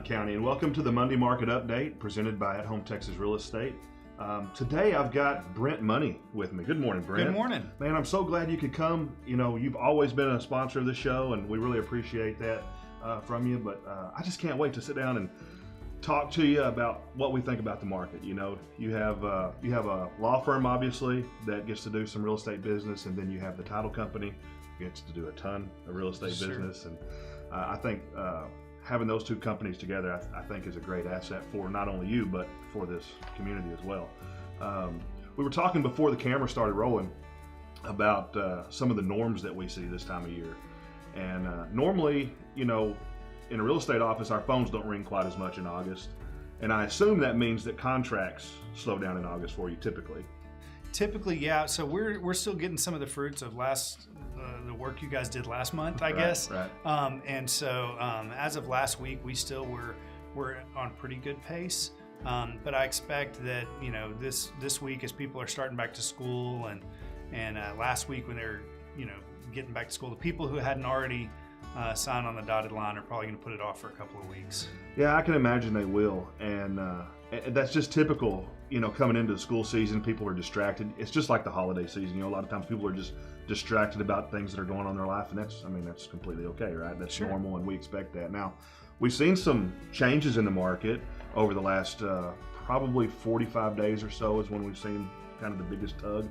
Hunt County, and welcome to the Monday Market Update presented by At Home Texas Real Estate. Today I've got Brent Money with me. Good morning, Brent. Good morning. Man, I'm so glad you could come. You know, you've always been a sponsor of the show, and we really appreciate that from you. But I just can't wait to sit down and talk to you about what we think about the market. You know, you have a law firm, obviously, that gets to do some real estate business, and then you have the title company, gets to do a ton of real estate business. And I think having those two companies together, I think is a great asset for not only you, but for this community as well. We were talking before the camera started rolling about some of the norms that we see this time of year. And normally, you know, in a real estate office, our phones don't ring quite as much in August. And I assume that means that contracts slow down in August for you typically. Typically, yeah. So we're still getting some of the fruits of the work you guys did last month, I guess. Right. And so as of last week, we still were on pretty good pace. But I expect that, you know, this week as people are starting back to school and last week when they're, you know, getting back to school, the people who hadn't already signed on the dotted line are probably going to put it off for a couple of weeks. Yeah, I can imagine they will. And that's just typical, you know, coming into the school season, people are distracted. It's just like the holiday season. You know, a lot of times people are just distracted about things that are going on in their life. And that's completely okay, right? That's Sure. normal, and we expect that. Now, we've seen some changes in the market over the last probably 45 days or so is when we've seen kind of the biggest tug.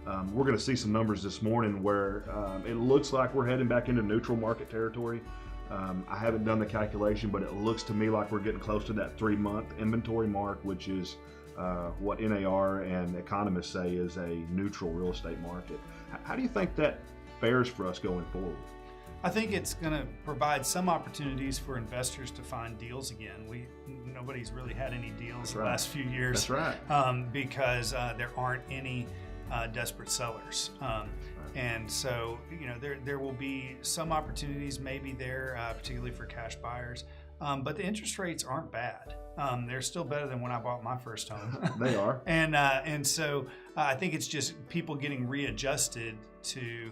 We're going to see some numbers this morning where it looks like we're heading back into neutral market territory. I haven't done the calculation, but it looks to me like we're getting close to that 3-month inventory mark, which is what NAR and economists say is a neutral real estate market. How do you think that fares for us going forward? I think it's going to provide some opportunities for investors to find deals again. Nobody's really had any deals the last few years. That's right. Because there aren't any desperate sellers. And so, you know, there will be some opportunities maybe there, particularly for cash buyers. But the interest rates aren't bad. They're still better than when I bought my first home. They are. And so I think it's just people getting readjusted to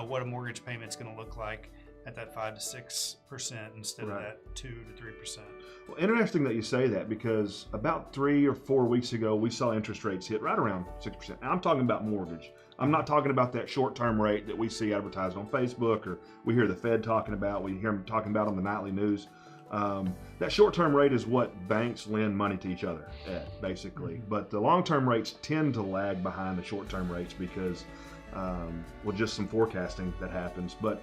what a mortgage payment's going to look like at that 5 to 6% instead of that 2 to 3%. Well, interesting that you say that, because about 3 or 4 weeks ago, we saw interest rates hit right around 6%. And I'm talking about mortgage. I'm not talking about that short-term rate that we see advertised on Facebook, or we hear the Fed talking about, we hear them talking about on the nightly news. That short-term rate is what banks lend money to each other at, basically. But the long-term rates tend to lag behind the short-term rates because, well, just some forecasting that happens. But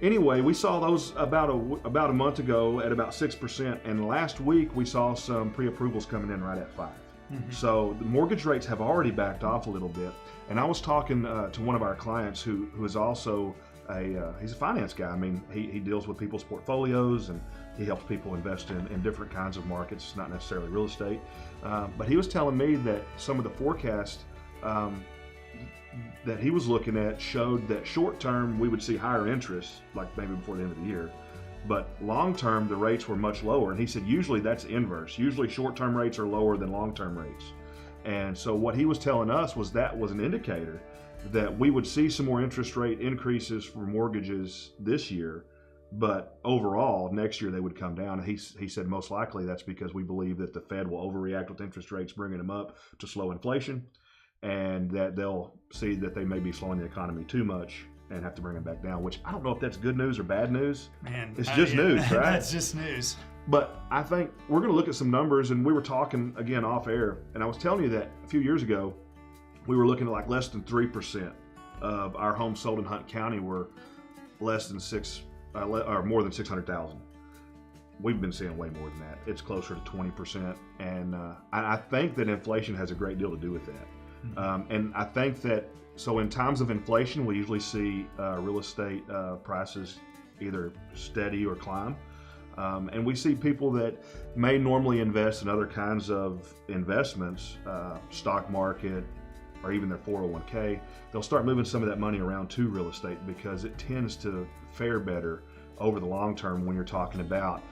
anyway, we saw those about a month ago at about 6%, and last week we saw some pre-approvals coming in right at 5%. So the mortgage rates have already backed off a little bit. And I was talking to one of our clients who is also he's a finance guy. I mean, he deals with people's portfolios, and he helps people invest in different kinds of markets, not necessarily real estate. But he was telling me that some of the forecasts that he was looking at showed that short term we would see higher interest, like maybe before the end of the year, but long term the rates were much lower. And he said usually that's inverse. Usually short term rates are lower than long term rates. And so what he was telling us was that was an indicator that we would see some more interest rate increases for mortgages this year, but overall next year they would come down. And he said most likely that's because we believe that the Fed will overreact with interest rates, bringing them up to slow inflation, and that they'll see that they may be slowing the economy too much and have to bring them back down, which I don't know if that's good news or bad news. Man, it's just news, right? That's just news. But I think we're going to look at some numbers, and we were talking again off air, and I was telling you that a few years ago, we were looking at like less than 3% of our homes sold in Hunt County were less than or more than 600,000. We've been seeing way more than that. It's closer to 20%, and I think that inflation has a great deal to do with that. And I think that so in times of inflation, we usually see real estate prices either steady or climb. And we see people that may normally invest in other kinds of investments, stock market, or even their 401k, they'll start moving some of that money around to real estate because it tends to fare better over the long term when you're talking about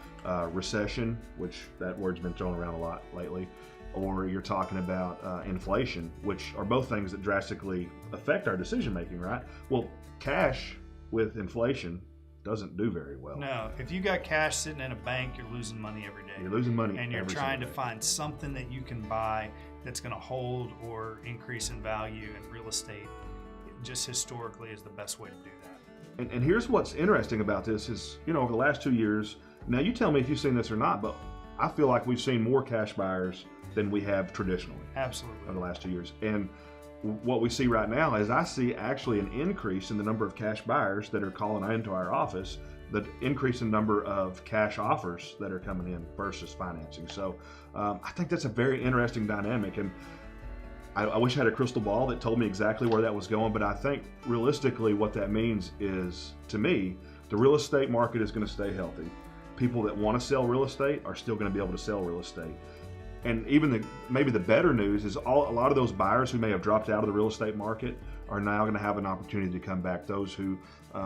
recession, which that word's been thrown around a lot lately, or you're talking about inflation, which are both things that drastically affect our decision making, right? Well, cash with inflation doesn't do very well. No, if you got cash sitting in a bank, you're losing money every day. You're losing money, and you're every trying to single day. find something that you can buy that's going to hold or increase in value. And real estate, just historically, is the best way to do that. And here's what's interesting about this is, over the last 2 years. Now, you tell me if you've seen this or not, but I feel like we've seen more cash buyers than we have traditionally. Absolutely. Over the last 2 years. And what we see right now is I see actually an increase in the number of cash buyers that are calling into our office, the increase in number of cash offers that are coming in versus financing. So I think that's a very interesting dynamic. And I wish I had a crystal ball that told me exactly where that was going, but I think realistically what that means is, to me, the real estate market is going to stay healthy. People that want to sell real estate are still going to be able to sell real estate. And even maybe the better news is a lot of those buyers who may have dropped out of the real estate market are now going to have an opportunity to come back. Those who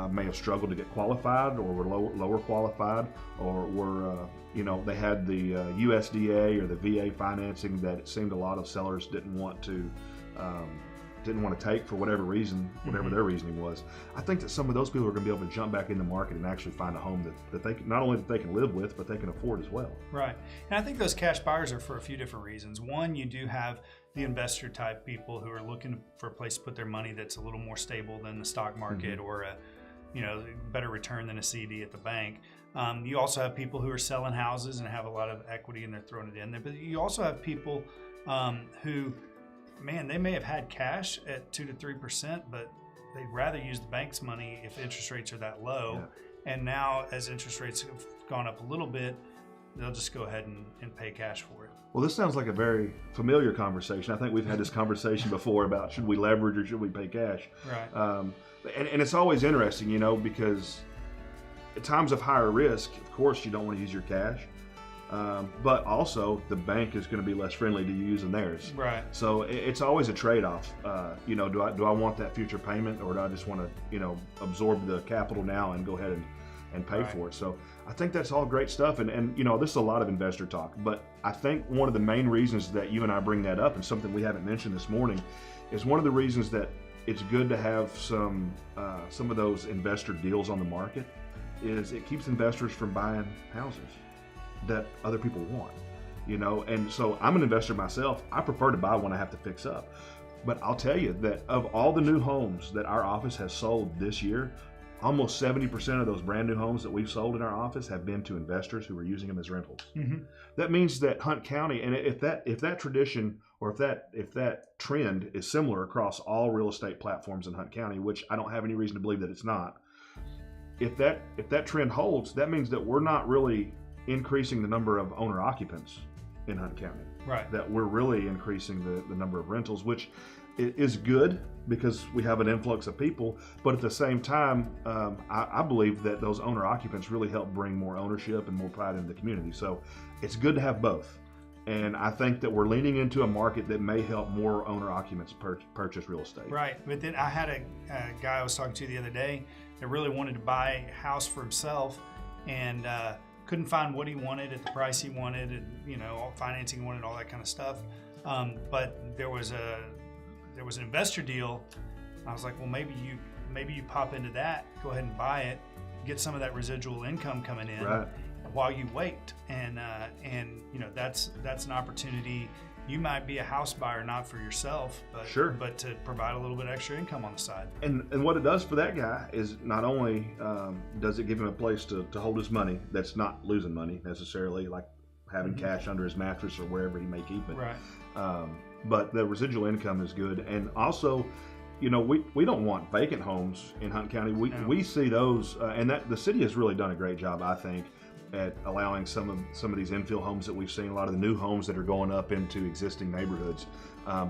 may have struggled to get qualified, or were lower qualified, or were they had the USDA or the VA financing that it seemed a lot of sellers didn't want to take for whatever reason, whatever their reasoning was. I think that some of those people are going to be able to jump back in the market and actually find a home that they can, not only that they can live with, but they can afford as well. Right. And I think those cash buyers are for a few different reasons. One, you do have the investor type people who are looking for a place to put their money that's a little more stable than the stock market, or a better return than a CD at the bank. You also have people who are selling houses and have a lot of equity and they're throwing it in there. But you also have people who, they may have had cash at 2 to 3%, but they'd rather use the bank's money if interest rates are that low. Yeah. And now, as interest rates have gone up a little bit, they'll just go ahead and pay cash for it. Well, this sounds like a very familiar conversation. I think we've had this conversation before about should we leverage or should we pay cash. Right. And it's always interesting, because at times of higher risk, of course, you don't want to use your cash. But also the bank is going to be less friendly to you using theirs. Right. So it's always a trade-off. Do I want that future payment, or do I just want to absorb the capital now and go ahead and pay for it? So I think that's all great stuff. And this is a lot of investor talk, but I think one of the main reasons that you and I bring that up, and something we haven't mentioned this morning, is one of the reasons that it's good to have some of those investor deals on the market is it keeps investors from buying houses that other people want, and so I'm an investor myself. I prefer to buy when I have to fix up, but I'll tell you that of all the new homes that our office has sold this year, almost 70% of those brand new homes that we've sold in our office have been to investors who are using them as rentals. Mm-hmm. That means that Hunt County, and if that tradition or if that trend is similar across all real estate platforms in Hunt County, which I don't have any reason to believe that it's not, if that trend holds, that means that we're not really increasing the number of owner occupants in Hunt County. Right. That we're really increasing the number of rentals, which is good because we have an influx of people. But at the same time, I believe that those owner occupants really help bring more ownership and more pride into the community. So it's good to have both. And I think that we're leaning into a market that may help more owner occupants purchase real estate. Right. But then I had a guy I was talking to the other day that really wanted to buy a house for himself and couldn't find what he wanted at the price he wanted, and all financing he wanted, all that kind of stuff. But there was an investor deal. I was like, well, maybe you pop into that, go ahead and buy it, get some of that residual income coming in. Right. While you wait, and that's an opportunity. You might be a house buyer, not for yourself, but sure, but to provide a little bit extra income on the side. And what it does for that guy is not only does it give him a place to hold his money that's not losing money necessarily, like having cash under his mattress or wherever he may keep it. Right. But the residual income is good, and also, we don't want vacant homes in Hunt County. We see those, and that the city has really done a great job, I think, at allowing some of these infill homes that we've seen, a lot of the new homes that are going up into existing neighborhoods.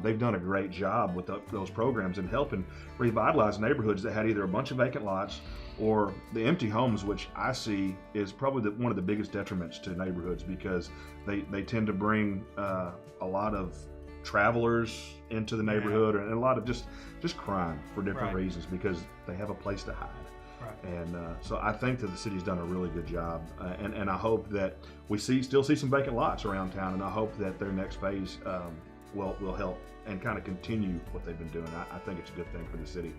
They've done a great job with those programs and helping revitalize neighborhoods that had either a bunch of vacant lots or the empty homes, which I see is probably one of the biggest detriments to neighborhoods, because they tend to bring a lot of travelers into the neighborhood, and a lot of just crime for different reasons, because they have a place to hide. Right. And so I think that the city's done a really good job, and I hope that we still see some vacant lots around town, and I hope that their next phase will help and kind of continue what they've been doing. I think it's a good thing for the city.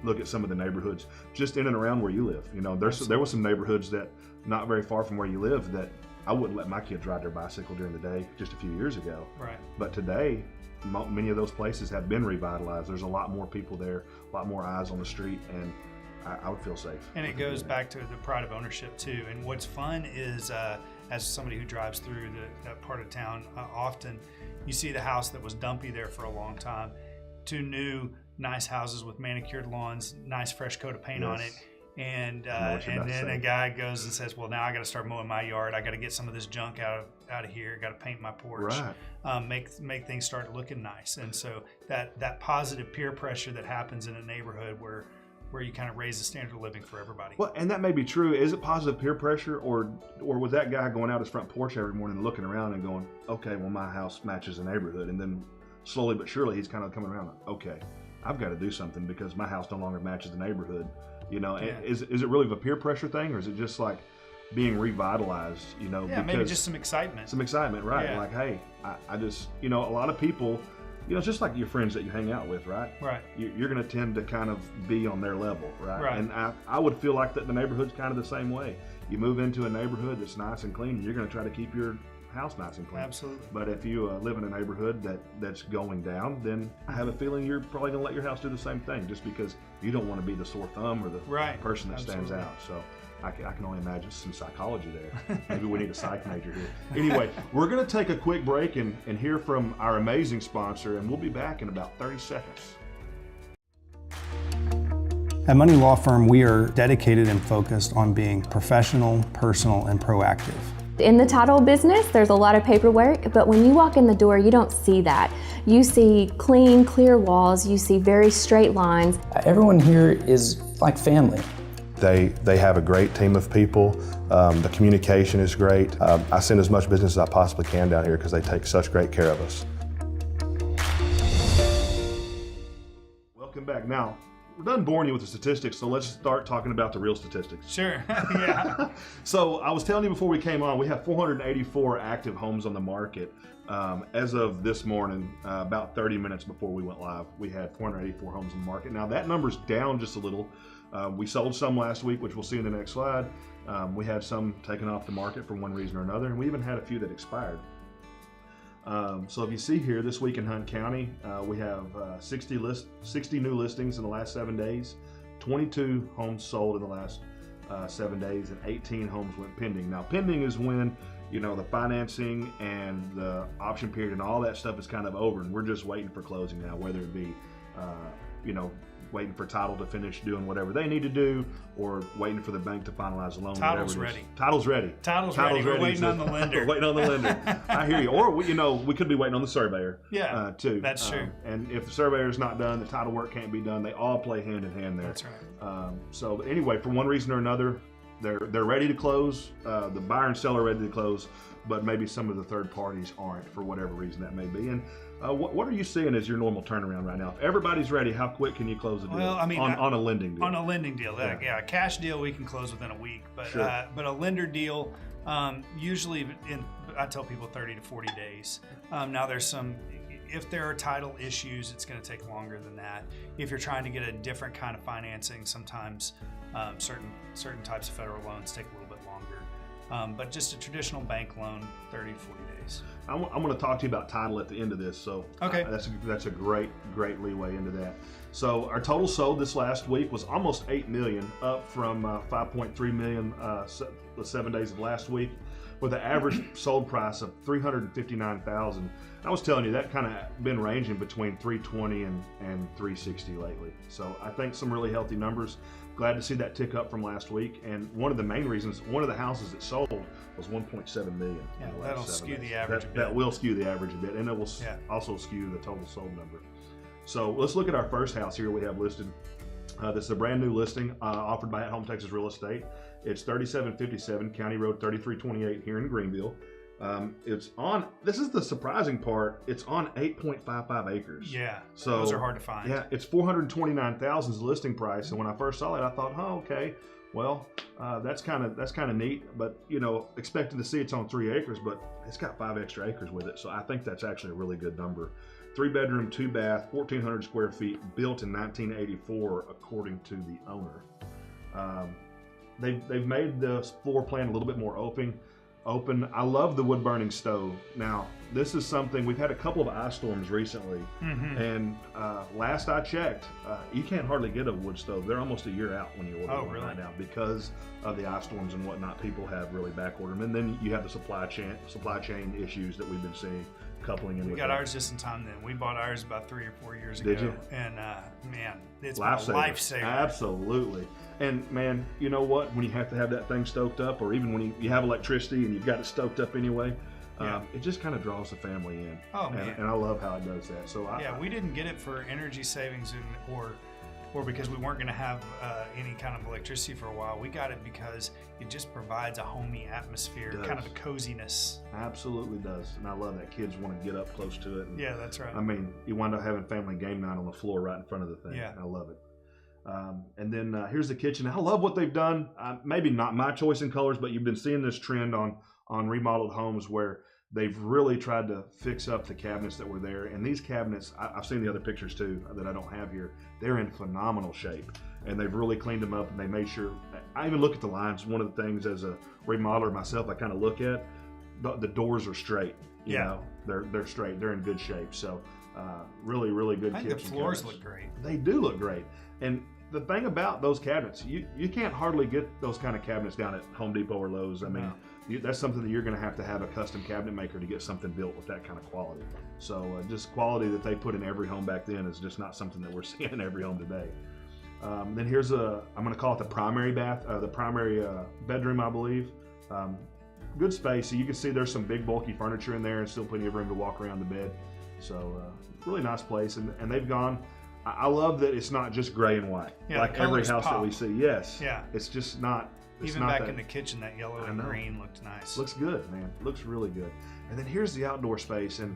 Look at some of the neighborhoods just in and around where you live. You know, there were some neighborhoods that not very far from where you live that I wouldn't let my kids ride their bicycle during the day just a few years ago. Right. But today, many of those places have been revitalized. There's a lot more people there, a lot more eyes on the street, and I would feel safe. And it goes back to the pride of ownership too. And what's fun is, as somebody who drives through that part of town, often you see the house that was dumpy there for a long time, to new nice houses with manicured lawns, nice fresh coat of paint on it. And then a guy goes and says, well, now I got to start mowing my yard. I got to get some of this junk out of here. Got to paint my porch. Right. Make things start looking nice. And so that positive peer pressure that happens in a neighborhood where you kind of raise the standard of living for everybody. Well, and that may be true. Is it positive peer pressure, or was that guy going out his front porch every morning, looking around and going, okay, well, my house matches the neighborhood, and then slowly but surely he's kind of coming around, like, okay, I've got to do something because my house no longer matches the neighborhood. You know, Yeah. is it really a peer pressure thing, or is it just like being revitalized? You know, Yeah, maybe just some excitement. Some excitement, right? Yeah. Like, hey, I just, you know, a lot of people, you know, it's just like your friends that you hang out with, right? Right. You're going to tend to kind of be on their level, right? Right. And I would feel like that the neighborhood's kind of the same way. You move into a neighborhood that's nice and clean, you're going to try to keep your house nice and clean. Absolutely. But if you live in a neighborhood that's going down, then I have a feeling you're probably going to let your house do the same thing, just because you don't want to be the sore thumb or the person that stands out. So I can only imagine some psychology there. Maybe we need a psych major here. Anyway, we're going to take a quick break and hear from our amazing sponsor, and we'll be back in about 30 seconds. At Money Law Firm, we are dedicated and focused on being professional, personal, and proactive. In the title business, there's a lot of paperwork, but when you walk in the door, you don't see that. You see clean, clear walls, you see very straight lines. Everyone here is like family. They have a great team of people. The communication is great. I send as much business as I possibly can down here because they take such great care of us. Welcome back. Now, we're done boring you with the statistics, so let's start talking about the real statistics. Sure. Yeah. So I was telling you before we came on, we have 484 active homes on the market. As of this morning, about 30 minutes before we went live, we had 484 homes on the market. Now that number's down just a little. We sold some last week, which we'll see in the next slide. We had some taken off the market for one reason or another, and we even had a few that expired. So if you see here, this week in Hunt County, we have 60 new listings in the last 7 days, 22 homes sold in the last 7 days, and 18 homes went pending. Now, pending is when, you know, the financing and the option period and all that stuff is kind of over, and we're just waiting for closing now, whether it be, you know, waiting for title to finish doing whatever they need to do, or waiting for the bank to finalize the loan. Title's ready. Title's ready. Title's ready. We're waiting on the lender. Waiting on the lender. I hear you. Or we could be waiting on the surveyor. Yeah, too. that's true. And if the surveyor's not done, the title work can't be done. They all play hand in hand there. That's right. So anyway, for one reason or another, they're ready to close. The buyer and seller are ready to close, but maybe some of the third parties aren't, for whatever reason that may be. And what are you seeing as your normal turnaround right now? If everybody's ready, how quick can you close a deal? Well, I mean, on a lending deal. On a lending deal, Yeah. a cash deal we can close within a week, but Sure. But a lender deal, usually I tell people 30 to 40 days. Now there's some, if there are title issues, it's going to take longer than that. If you're trying to get a different kind of financing, sometimes certain types of federal loans take a little bit longer. But just a traditional bank loan, 30 to 40 days. I'm going to talk to you about title at the end of this, so okay. That's a great leeway into that. So our total sold this last week was almost 8 million, up from 5.3 million the 7 days of last week, with an average sold price of $359,000. I was telling you that kind of been ranging between 320 and 360 lately. So I think some really healthy numbers. Glad to see that tick up from last week. And one of the main reasons, one of the houses that sold was 1.7 million. Yeah, in the that'll last 7 skew days. the average a bit. That will skew the average a bit, and it will also skew the total sold number. So let's look at our first house here we have listed. This is a brand new listing offered by At Home Texas Real Estate. It's 3757 County Road 3328 here in Greenville. It's on, this is the surprising part, it's on 8.55 acres. Yeah, so those are hard to find. Yeah, it's $429,000 is the listing price, and when I first saw it, I thought, oh, okay, well, that's kind of neat. But you know, expecting to see it's on 3 acres, but it's got 5 extra acres with it, so I think that's actually a really good number. 3-bedroom, 2-bath, 1,400 square feet, built in 1984, according to the owner. They've made the floor plan a little bit more open. I love the wood burning stove. Now, this is something, we've had a couple of ice storms recently, and last I checked, you can't hardly get a wood stove. They're almost a year out when you order one right now because of the ice storms and whatnot. People have really back ordered them, and then you have the supply chain issues that we've been seeing coupling in. We with got that. ours just in time then. We bought ours about 3 or 4 years Did ago. you? And man, it's been a Lifesaver. lifesaver. Absolutely. And man, you know what? When you have to have that thing stoked up, or even when you have electricity and you've got it stoked up anyway, it just kind of draws the family in. Oh, man. And I love how it does that. So We didn't get it for energy savings or because we weren't going to have any kind of electricity for a while. We got it because it just provides a homey atmosphere, kind of a coziness. Absolutely does. And I love that kids want to get up close to it. And, Yeah, that's right. I mean, you wind up having family game night on the floor right in front of the thing. Yeah. I love it. And then here's the kitchen. I love what they've done. Maybe not my choice in colors, but you've been seeing this trend on remodeled homes where they've really tried to fix up the cabinets that were there. And these cabinets, I've seen the other pictures too that I don't have here. They're in phenomenal shape. And they've really cleaned them up, and they made sure. I even look at the lines. One of the things as a remodeler myself, I kind of look at the doors are straight. You know, they're straight. They're in good shape. So really, really good I kitchen. think the floors cabinets. look great. They do look great. And the thing about those cabinets, you can't hardly get those kind of cabinets down at Home Depot or Lowe's. I mean, that's something that you're going to have a custom cabinet maker to get something built with that kind of quality. So just quality that they put in every home back then is just not something that we're seeing in every home today. Then here's I'm going to call it the primary bedroom, I believe. Good space. So you can see there's some big bulky furniture in there and still plenty of room to walk around the bed. So really nice place. And they've gone, I love that it's not just gray and white. Yeah, like the every colors house pop. that we see. Yes. Yeah. It's just not. It's Even not back that, in the kitchen, that yellow and green looked nice. Looks good, man. Looks really good. And then here's the outdoor space. And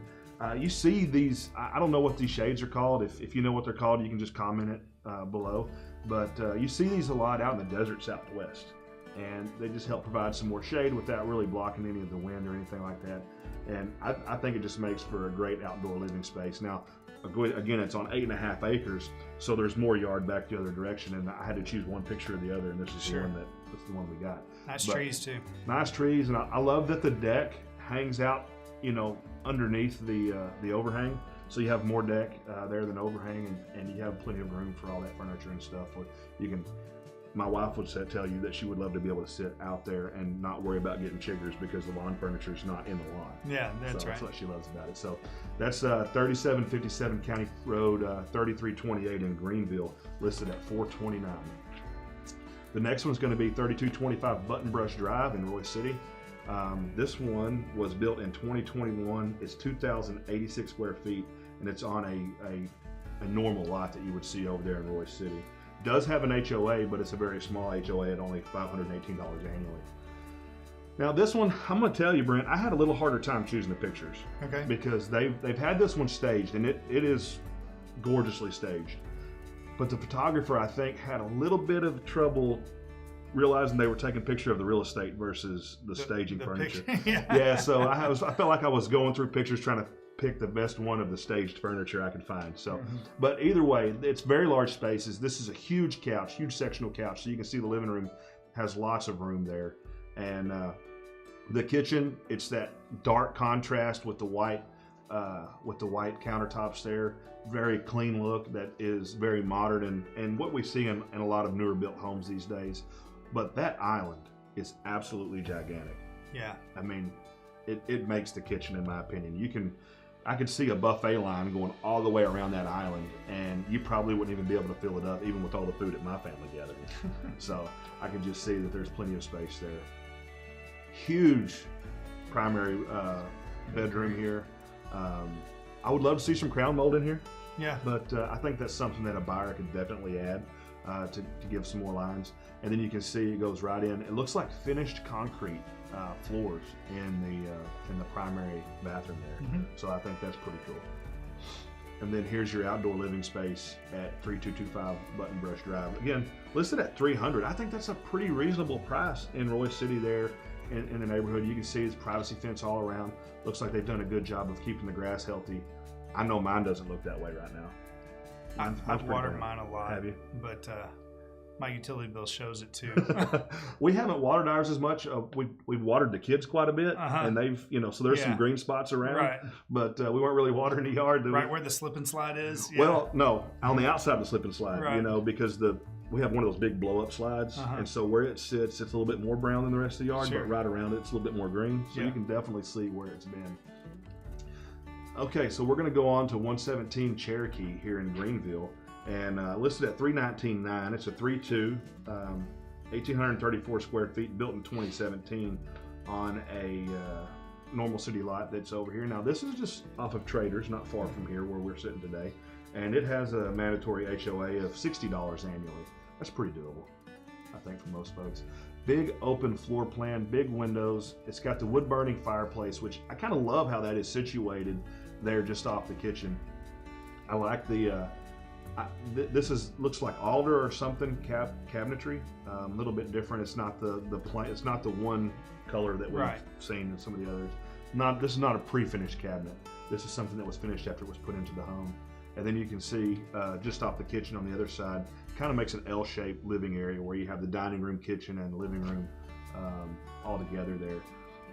you see these, I don't know what these shades are called. If you know what they're called, you can just comment it below. But you see these a lot out in the desert Southwest. And they just help provide some more shade without really blocking any of the wind or anything like that. And I think it just makes for a great outdoor living space. Now, again, it's on 8.5 acres, so there's more yard back the other direction. And I had to choose one picture or the other, and this is the one we got. Nice trees too. Nice trees, and I love that the deck hangs out, underneath the overhang. So you have more deck there than overhang, and you have plenty of room for all that furniture and stuff. You can. My wife would tell you that she would love to be able to sit out there and not worry about getting chiggers because the lawn furniture is not in the lawn. Yeah, that's right. That's what she loves about it. So that's 3757 County Road 3328 in Greenville, listed at $429. The next one's going to be 3225 Button Brush Drive in Royce City. This one was built in 2021. It's 2,086 square feet, and it's on a normal lot that you would see over there in Royce City. Does have an HOA, but it's a very small HOA at only $518 annually. Now this one, I'm going to tell you, Brent, I had a little harder time choosing the pictures. Okay. Because they've had this one staged, and it is gorgeously staged. But the photographer, I think, had a little bit of trouble realizing they were taking a picture of the real estate versus the staging furniture. Yeah, so I felt like I was going through pictures trying to pick the best one of the staged furniture I could find. So, but either way, it's very large spaces. This is a huge couch, huge sectional couch. So you can see the living room has lots of room there. And the kitchen, it's that dark contrast with the white countertops there. Very clean look that is very modern and what we see in a lot of newer built homes these days. But that island is absolutely gigantic. Yeah. I mean, it makes the kitchen, in my opinion. I could see a buffet line going all the way around that island, and you probably wouldn't even be able to fill it up, even with all the food at my family gathering. So I can just see that there's plenty of space there. Huge primary bedroom here. I would love to see some crown mold in here. Yeah. But I think that's something that a buyer could definitely add to give some more lines. And then you can see it goes right in. It looks like finished concrete floors in the primary bathroom there. So I think that's pretty cool. And then here's your outdoor living space at 3225 Button Brush Drive. Again, listed at $300. I think that's a pretty reasonable price in Royce City there in the neighborhood. You can see it's privacy fence all around. Looks like they've done a good job of keeping the grass healthy. I know mine doesn't look that way right now. Mine's I've pretty watered brown. mine a lot. Have you? But my utility bill shows it too. We haven't watered ours as much. We've watered the kids quite a bit, and they've, so there's some Yeah. green spots around, Right. but we weren't really watering the yard. Right where the slip and slide is. Yeah. Well, no, on the outside of the slip and slide, Right. because we have one of those big blow up slides, and so where it sits, it's a little bit more brown than the rest of the yard, Sure. but right around it, it's a little bit more green. So Yeah. you can definitely see where it's been. Okay, so we're going to go on to 117 Cherokee here in Greenville, and listed at $319,900. It's a 3.2, 1,834 square feet, built in 2017 on a normal city lot that's over here. Now, this is just off of Traders, not far from here where we're sitting today, and it has a mandatory HOA of $60 annually. That's pretty doable, I think, for most folks. Big open floor plan, big windows. It's got the wood burning fireplace, which I kind of love how that is situated there just off the kitchen. I like the this looks like alder or something cabinetry, a little bit different. It's not the plain. It's not the one color that we've Right. seen in some of the others. This is not a pre-finished cabinet. This is something that was finished after it was put into the home. And then you can see just off the kitchen on the other side, kind of makes an L-shaped living area where you have the dining room, kitchen, and the living room all together there.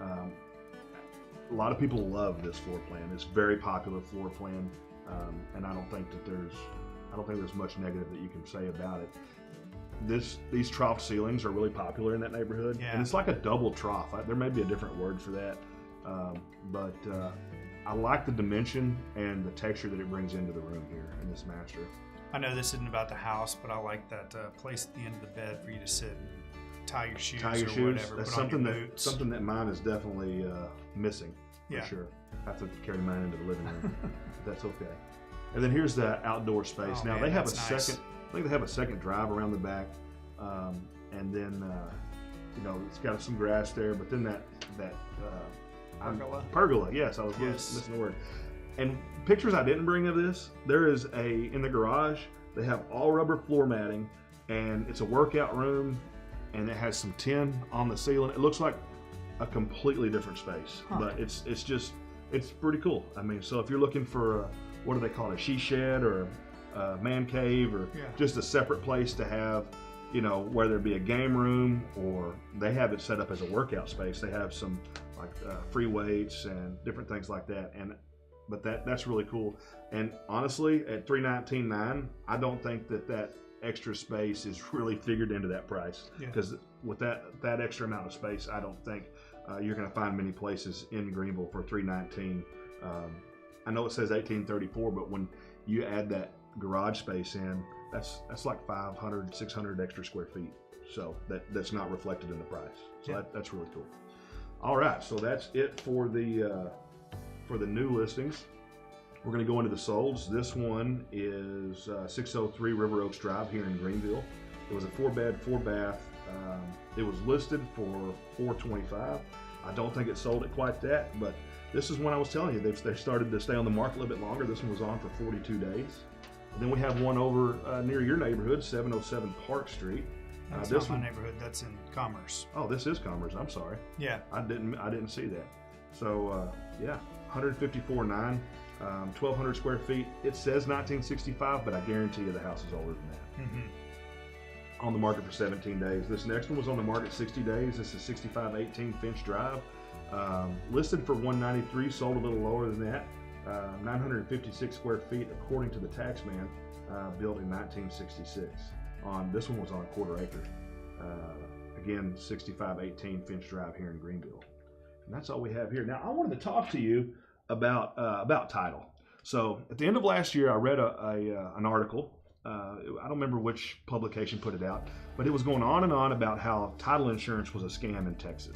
A lot of people love this floor plan. It's a very popular floor plan, and I don't think there's much negative that you can say about it. These trough ceilings are really popular in that neighborhood, Yeah. and it's like a double trough. There may be a different word for that, but I like the dimension and the texture that it brings into the room here in this master. I know this isn't about the house, but I like that place at the end of the bed for you to sit and tie your shoes Tie your or shoes. whatever. That's put on something your boots. that mine is definitely missing for Yeah. sure. I have to carry mine into the living room. But that's okay. And then here's the outdoor space. Oh, Now man, they have a that's nice. second. I think they have a second drive around the back, and then it's got some grass there. But then that Pergola? Pergola. Yes, I was Yes. missing the word. And pictures I didn't bring of this. There is in the garage. They have all rubber floor matting, and it's a workout room, and it has some tin on the ceiling. It looks like a completely different space, but it's pretty cool. I mean, so if you're looking for what do they call it, a she shed or a man cave or just a separate place to have, whether it be a game room or they have it set up as a workout space. They have some like free weights and different things like that. But that's really cool. And honestly, at $319,900, I don't think that extra space is really figured into that price. Because with that extra amount of space, I don't think you're going to find many places in Greenville for $319,000. I know it says $1,834, but when you add that garage space in, that's like 500, 600 extra square feet. So that's not reflected in the price. So that's really cool. All right, so that's it for the new listings. We're going to go into the solds. This one is 603 River Oaks Drive here in Greenville. It was a 4-bed, 4-bath. It was listed for $425,000. I don't think it sold at quite that, but this is one I was telling you. They started to stay on the market a little bit longer. This one was on for 42 days. And then we have one over near your neighborhood, 707 Park Street. That's this not my one, neighborhood. That's in Commerce. oh, this is Commerce. I'm sorry. Yeah. I didn't see that. So 154.9, 1,200 square feet. It says 1965, but I guarantee you the house is older than that. Mm-hmm. On the market for 17 days. This next one was on the market 60 days. This is 6518 Finch Drive. Listed for $193, sold a little lower than that. 956 square feet according to the tax man, built in 1966. This one was on a 1/4 acre. Again, 6518 Finch Drive here in Greenville. And that's all we have here. Now, I wanted to talk to you about title. So at the end of last year, I read an article. I don't remember which publication put it out, but it was going on and on about how title insurance was a scam in Texas.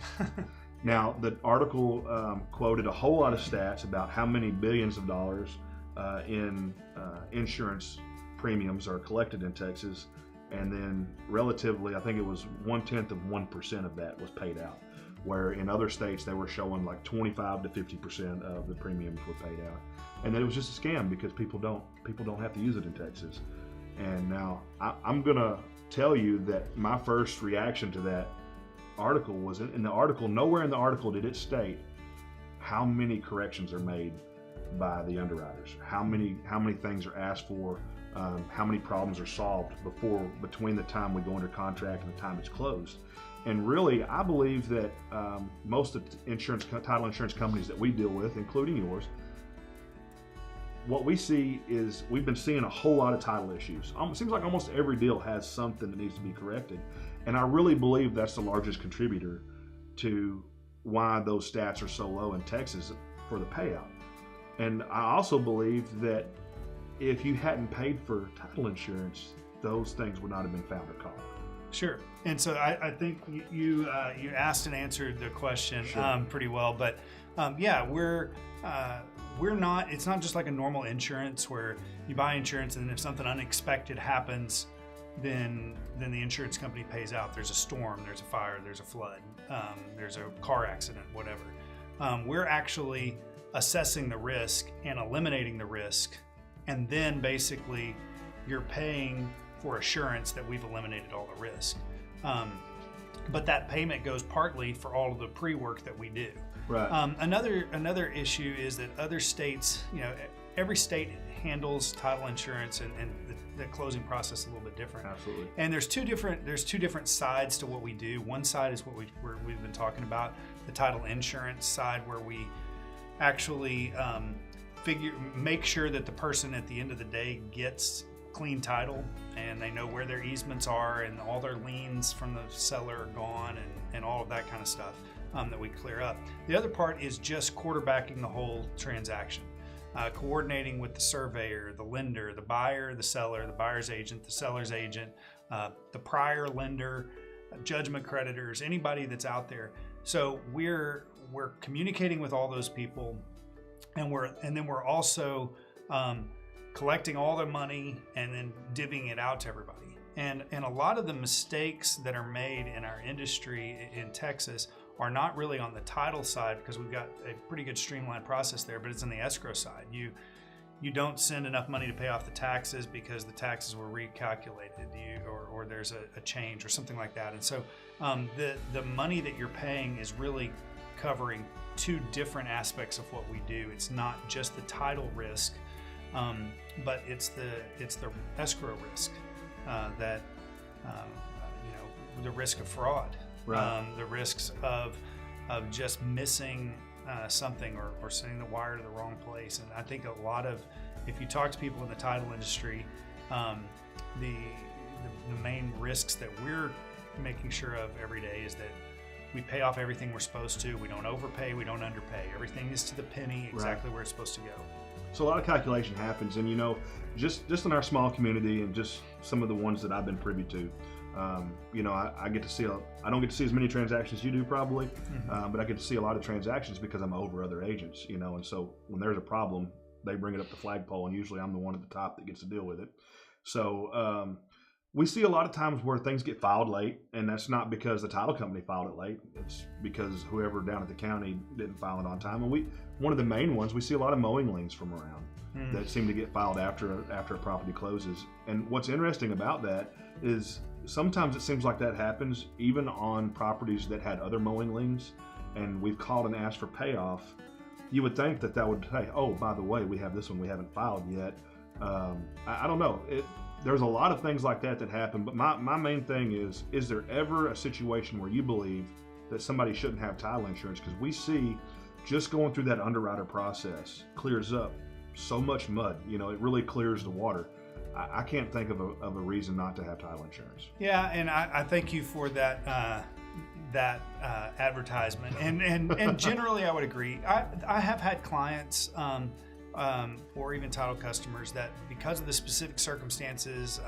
Now, the article quoted a whole lot of stats about how many billions of dollars in insurance premiums are collected in Texas, and then relatively, I think it was 0.1% of that was paid out, where in other states they were showing like 25 to 50% of the premiums were paid out, and that it was just a scam because people don't have to use it in Texas. And now I'm gonna tell you that my first reaction to that article was in the article. Nowhere in the article did it state how many corrections are made by the underwriters. How many things are asked for, how many problems are solved between the time we go under contract and the time it's closed. And really, I believe that most of the title insurance companies that we deal with, including yours, what we see is we've been seeing a whole lot of title issues. It seems like almost every deal has something that needs to be corrected. And I really believe that's the largest contributor to why those stats are so low in Texas for the payout. And I also believe that if you hadn't paid for title insurance, those things would not have been found or caught. Sure. And so I think you asked and answered the question pretty well. But yeah, we're not. It's not just like a normal insurance where you buy insurance and then if something unexpected happens, then the insurance company pays out. There's a storm, there's a fire, there's a flood, there's a car accident, whatever. We're actually assessing the risk and eliminating the risk, and then basically you're paying for assurance that we've eliminated all the risk. But that payment goes partly for all of the pre-work that we do. Right. Another issue is that other states, every state handles title insurance and the closing process a little bit different. Absolutely. And there's two different sides to what we do. One side is what we've been talking about, the title insurance side, where we actually make sure that the person at the end of the day gets clean title and they know where their easements are and all their liens from the seller are gone and all of that kind of stuff that we clear up. The other part is just quarterbacking the whole transaction, coordinating with the surveyor, the lender, the buyer, the seller, the buyer's agent, the seller's agent, the prior lender, judgment creditors, anybody that's out there. So we're communicating with all those people, and then we're also collecting all their money and then divvying it out to everybody. And a lot of the mistakes that are made in our industry in Texas are not really on the title side, because we've got a pretty good streamlined process there, but it's on the escrow side. You don't send enough money to pay off the taxes because the taxes were recalculated, or there's a change or something like that. And so the money that you're paying is really covering two different aspects of what we do. It's not just the title risk, but it's the escrow risk, that the risk of fraud, right. The risks of just missing something or sending the wire to the wrong place. And I think a lot of, if you talk to people in the title industry, the main risks that we're making sure of every day is that we pay off everything we're supposed to. We don't overpay, we don't underpay. Everything is to the penny, exactly where it's supposed to go. So a lot of calculation happens, and just in our small community and just some of the ones that I've been privy to, I get to see, I don't get to see as many transactions as you do probably, but I get to see a lot of transactions because I'm over other agents, and so when there's a problem, they bring it up the flagpole, and usually I'm the one at the top that gets to deal with it. So we see a lot of times where things get filed late, and that's not because the title company filed it late. It's because whoever down at the county didn't file it on time. And one of the main ones, we see a lot of mowing liens from around that seem to get filed after a property closes. And what's interesting about that is sometimes it seems like that happens even on properties that had other mowing liens, and we've called and asked for payoff. You would think that would say, oh, by the way, we have this one we haven't filed yet. I don't know. There's a lot of things like that happen, but my main thing is there ever a situation where you believe that somebody shouldn't have title insurance? Because we see just going through that underwriter process clears up so much mud. It really clears the water. I can't think of a reason not to have title insurance. Yeah, and I thank you for that advertisement. And generally, I would agree. I have had clients, or even title customers, that because of the specific circumstances,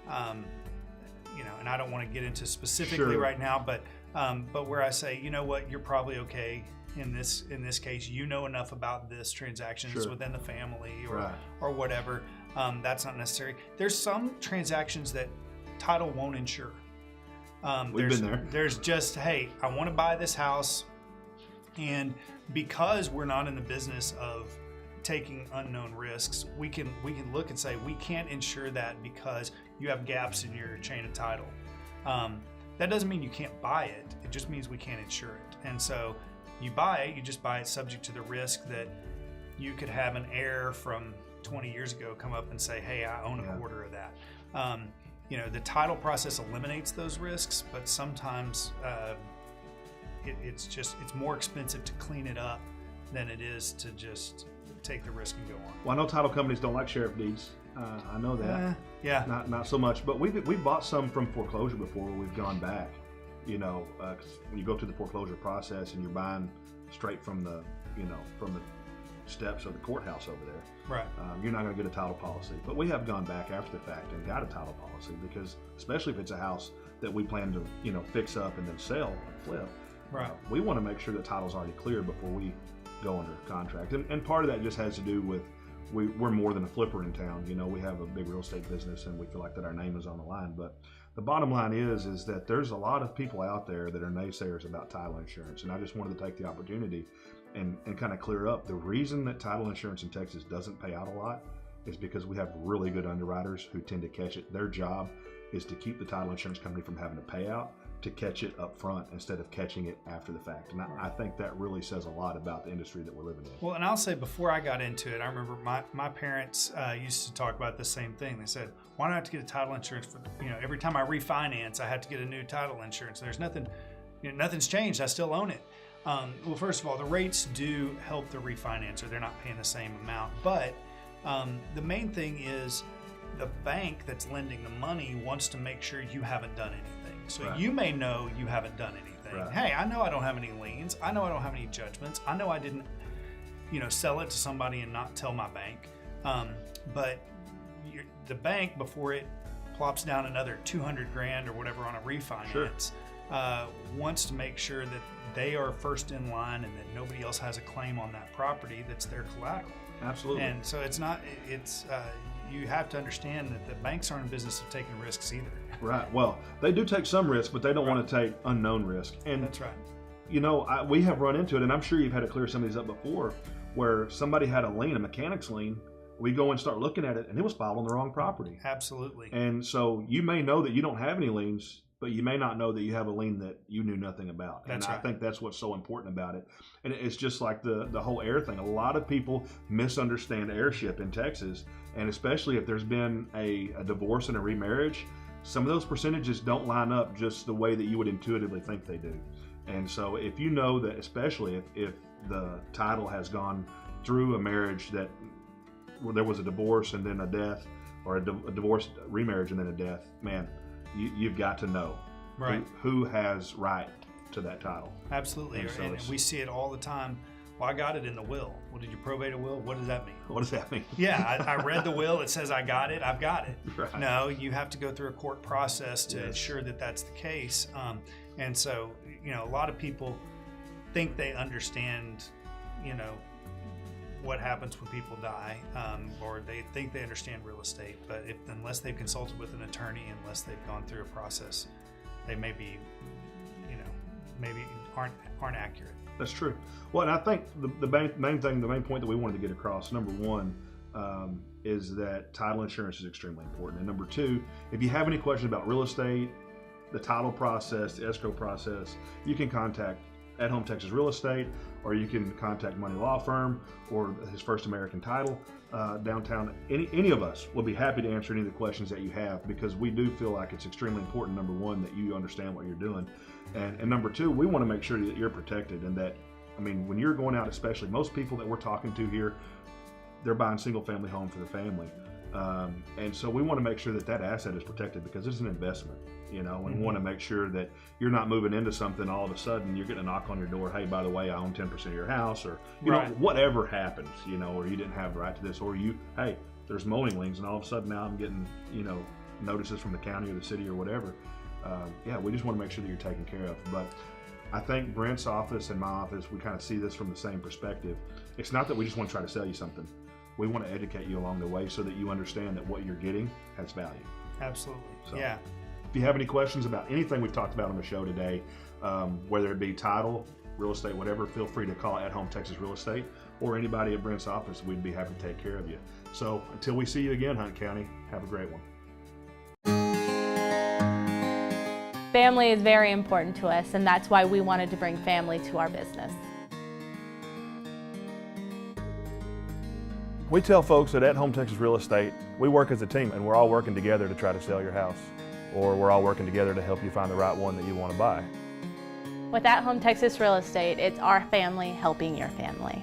and I don't want to get into specifically right now, but where I say, you know what, you're probably okay in this case. Enough about this transaction is within the family or whatever. That's not necessary. There's some transactions that title won't insure. We've been there. There's just, hey, I want to buy this house, and because we're not in the business of taking unknown risks, we can look and say we can't insure that because you have gaps in your chain of title. That doesn't mean you can't buy it. It just means we can't insure it. And so you buy it, you just buy it subject to the risk that you could have an heir from 20 years ago come up and say, hey, I own a quarter of that. You know, the title process eliminates those risks, but sometimes it's more expensive to clean it up than it is to just take the risk and go on. Well, I know title companies don't like sheriff deeds. I know that. Yeah. Not so much, but we've bought some from foreclosure before where we've gone back. You know, 'cause when you go through the foreclosure process and you're buying straight from the steps of the courthouse over there, Right. You're not going to get a title policy. But we have gone back after the fact and got a title policy because, especially if it's a house that we plan to, fix up and then sell and flip, Right. we want to make sure the title's already clear before we go under contract. And part of that just has to do with we're more than a flipper in town. You know, we have a big real estate business and we feel like that our name is on the line. But the bottom line is that there's a lot of people out there that are naysayers about title insurance. And I just wanted to take the opportunity and kind of clear up the reason that title insurance in Texas doesn't pay out a lot is because we have really good underwriters who tend to catch it. Their job is to keep the title insurance company from having to pay out, to catch it up front instead of catching it after the fact. And I think that really says a lot about the industry that we're living in. Well, and I'll say before I got into it, I remember my parents used to talk about the same thing. They said, why do I have to get a title insurance for, every time I refinance, I have to get a new title insurance. There's nothing, nothing's changed. I still own it. Well, first of all, the rates do help the refinancer. They're not paying the same amount. But the main thing is the bank that's lending the money wants to make sure you haven't done anything. So Right. You may know you haven't done anything. Right. Hey, I know I don't have any liens. I know I don't have any judgments. I know I didn't, sell it to somebody and not tell my bank. But the bank, before it plops down another $200,000 or whatever on a refinance, wants to make sure that they are first in line and that nobody else has a claim on that property that's their collateral. Absolutely. And so you have to understand that the banks aren't in business of taking risks either. Right. Well, they do take some risk, but they don't want to take unknown risk. And That's right. we have run into it, and I'm sure you've had to clear some of these up before, where somebody had a lien, a mechanic's lien. We go and start looking at it, and it was filed on the wrong property. Absolutely. And so you may know that you don't have any liens, but you may not know that you have a lien that you knew nothing about. That's and right. I think that's what's so important about it. And it's just like the whole heir thing. A lot of people misunderstand heirship in Texas, and especially if there's been a divorce and a remarriage, some of those percentages don't line up just the way that you would intuitively think they do. And so if you know that, especially if the title has gone through a marriage where there was a divorce and then a death, or a divorce, remarriage and then a death, man, you've got to know Right. who has right to that title. Absolutely. And so And it's- we see it all the time. Well, I got it in the will. Well, did you probate a will? What does that mean? What does that mean? Yeah, I read the will. It says I got it. I've got it. Right. No, you have to go through a court process to Yes. ensure that that's the case. And so, a lot of people think they understand, what happens when people die, or they think they understand real estate. But unless they've consulted with an attorney, unless they've gone through a process, they may be, maybe aren't accurate. That's true. Well, and I think the main point that we wanted to get across, number one, is that title insurance is extremely important. And number two, if you have any questions about real estate, the title process, the escrow process, you can contact At Home Texas Real Estate, or you can contact Money Law Firm or His First American Title downtown. Any of us will be happy to answer any of the questions that you have, because we do feel like it's extremely important, number one, that you understand what you're doing. And number two, we want to make sure that you're protected, and that, when you're going out, especially most people that we're talking to here, they're buying single family home for their family. And so we want to make sure that asset is protected, because it's an investment, and we want to make sure that you're not moving into something all of a sudden you're getting a knock on your door. Hey, by the way, I own 10% of your house, or Right. whatever happens, or you didn't have the right to this, or hey, there's mowing liens, and all of a sudden now I'm getting, notices from the county or the city or whatever. We just want to make sure that you're taken care of. But I think Brent's office and my office, we kind of see this from the same perspective. It's not that we just want to try to sell you something. We want to educate you along the way so that you understand that what you're getting has value. Absolutely. So- Yeah. If you have any questions about anything we've talked about on the show today, whether it be title, real estate, whatever, feel free to call At Home Texas Real Estate or anybody at Brent's office. We'd be happy to take care of you. So until we see you again, Hunt County, have a great one. Family is very important to us, and that's why we wanted to bring family to our business. We tell folks that at Home Texas Real Estate, we work as a team and we're all working together to try to sell your house, or we're all working together to help you find the right one that you want to buy. With At Home Texas Real Estate, it's our family helping your family.